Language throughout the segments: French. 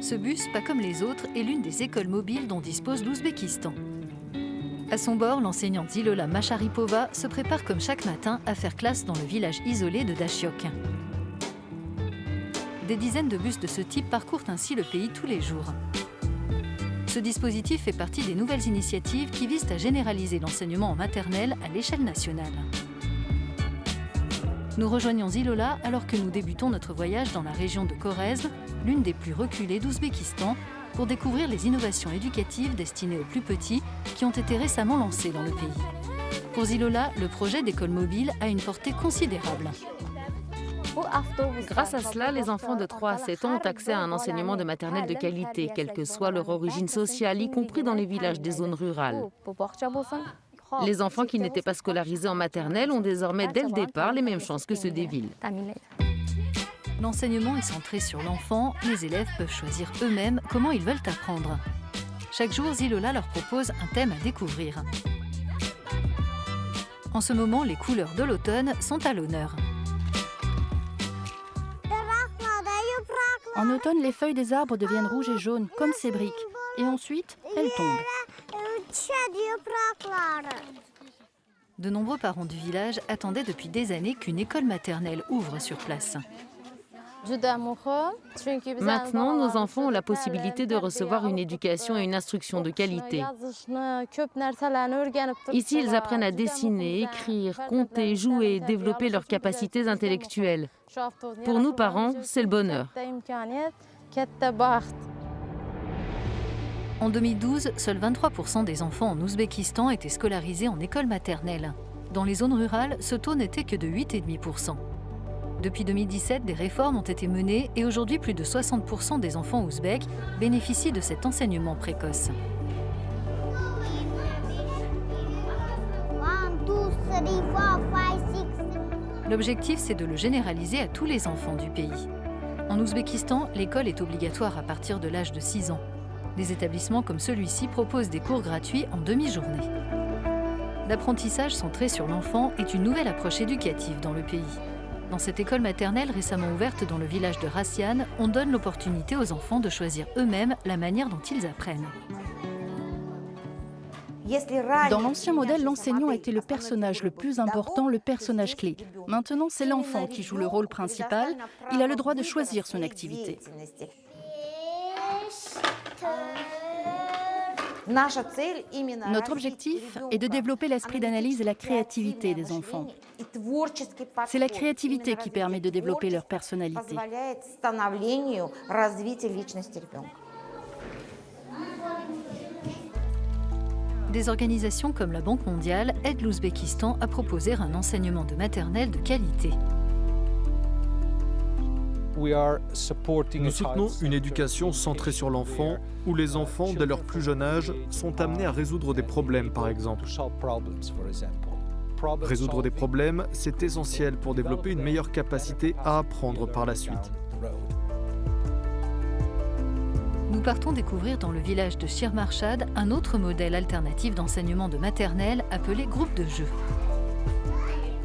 Ce bus, pas comme les autres, est l'une des écoles mobiles dont dispose l'Ouzbékistan. À son bord, l'enseignante Zilola Masharipova se prépare comme chaque matin à faire classe dans le village isolé de Dashyok. Des dizaines de bus de ce type parcourent ainsi le pays tous les jours. Ce dispositif fait partie des nouvelles initiatives qui visent à généraliser l'enseignement en maternelle à l'échelle nationale. Nous rejoignons Zilola alors que nous débutons notre voyage dans la région de Khorezm, l'une des plus reculées d'Ouzbékistan, pour découvrir les innovations éducatives destinées aux plus petits qui ont été récemment lancées dans le pays. Pour Zilola, le projet d'école mobile a une portée considérable. Grâce à cela, les enfants de 3 à 7 ans ont accès à un enseignement de maternelle de qualité, quelle que soit leur origine sociale, y compris dans les villages des zones rurales. Les enfants qui n'étaient pas scolarisés en maternelle ont désormais dès le départ les mêmes chances que ceux des villes. L'enseignement est centré sur l'enfant, les élèves peuvent choisir eux-mêmes comment ils veulent apprendre. Chaque jour, Zilola leur propose un thème à découvrir. En ce moment, les couleurs de l'automne sont à l'honneur. En automne, les feuilles des arbres deviennent rouges et jaunes, comme ces briques. Et ensuite, elles tombent. De nombreux parents du village attendaient depuis des années qu'une école maternelle ouvre sur place. Maintenant, nos enfants ont la possibilité de recevoir une éducation et une instruction de qualité. Ici, ils apprennent à dessiner, écrire, compter, jouer, développer leurs capacités intellectuelles. Pour nous, parents, c'est le bonheur. En 2012, seuls 23% des enfants en Ouzbékistan étaient scolarisés en école maternelle. Dans les zones rurales, ce taux n'était que de 8,5%. Depuis 2017, des réformes ont été menées et aujourd'hui, plus de 60% des enfants ouzbeks bénéficient de cet enseignement précoce. L'objectif, c'est de le généraliser à tous les enfants du pays. En Ouzbékistan, l'école est obligatoire à partir de l'âge de 6 ans. Des établissements comme celui-ci proposent des cours gratuits en demi-journée. L'apprentissage centré sur l'enfant est une nouvelle approche éducative dans le pays. Dans cette école maternelle récemment ouverte dans le village de Rassian, on donne l'opportunité aux enfants de choisir eux-mêmes la manière dont ils apprennent. Dans l'ancien modèle, l'enseignant était le personnage le plus important, le personnage clé. Maintenant, c'est l'enfant qui joue le rôle principal. Il a le droit de choisir son activité. Notre objectif est de développer l'esprit d'analyse et la créativité des enfants. C'est la créativité qui permet de développer leur personnalité. Des organisations comme la Banque mondiale aident l'Ouzbékistan à proposer un enseignement de maternelle de qualité. Nous soutenons une éducation centrée sur l'enfant, où les enfants, dès leur plus jeune âge, sont amenés à résoudre des problèmes, par exemple. Résoudre des problèmes, c'est essentiel pour développer une meilleure capacité à apprendre par la suite. Nous partons découvrir dans le village de Shir Marshad un autre modèle alternatif d'enseignement de maternelle appelé groupe de jeux.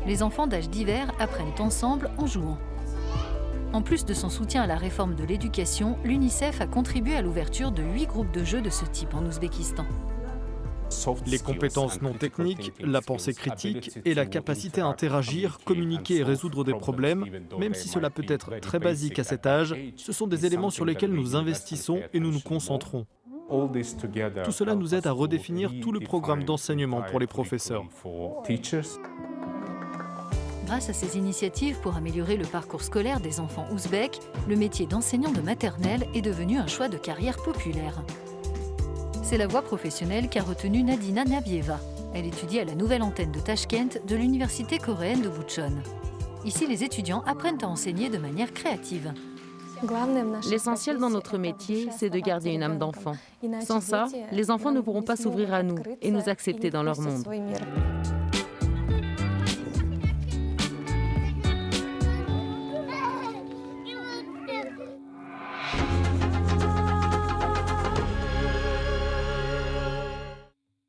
Les enfants d'âge divers apprennent ensemble en jouant. En plus de son soutien à la réforme de l'éducation, l'UNICEF a contribué à l'ouverture de 8 groupes de jeux de ce type en Ouzbékistan. Les compétences non techniques, la pensée critique et la capacité à interagir, communiquer et résoudre des problèmes, même si cela peut être très basique à cet âge, ce sont des éléments sur lesquels nous investissons et nous nous concentrons. Tout cela nous aide à redéfinir tout le programme d'enseignement pour les professeurs. Grâce à ces initiatives pour améliorer le parcours scolaire des enfants ouzbeks, le métier d'enseignant de maternelle est devenu un choix de carrière populaire. C'est la voie professionnelle qu'a retenue Nadina Nabieva. Elle étudie à la nouvelle antenne de Tashkent de l'université coréenne de Bucheon. Ici, les étudiants apprennent à enseigner de manière créative. L'essentiel dans notre métier, c'est de garder une âme d'enfant. Sans ça, les enfants ne pourront pas s'ouvrir à nous et nous accepter dans leur monde.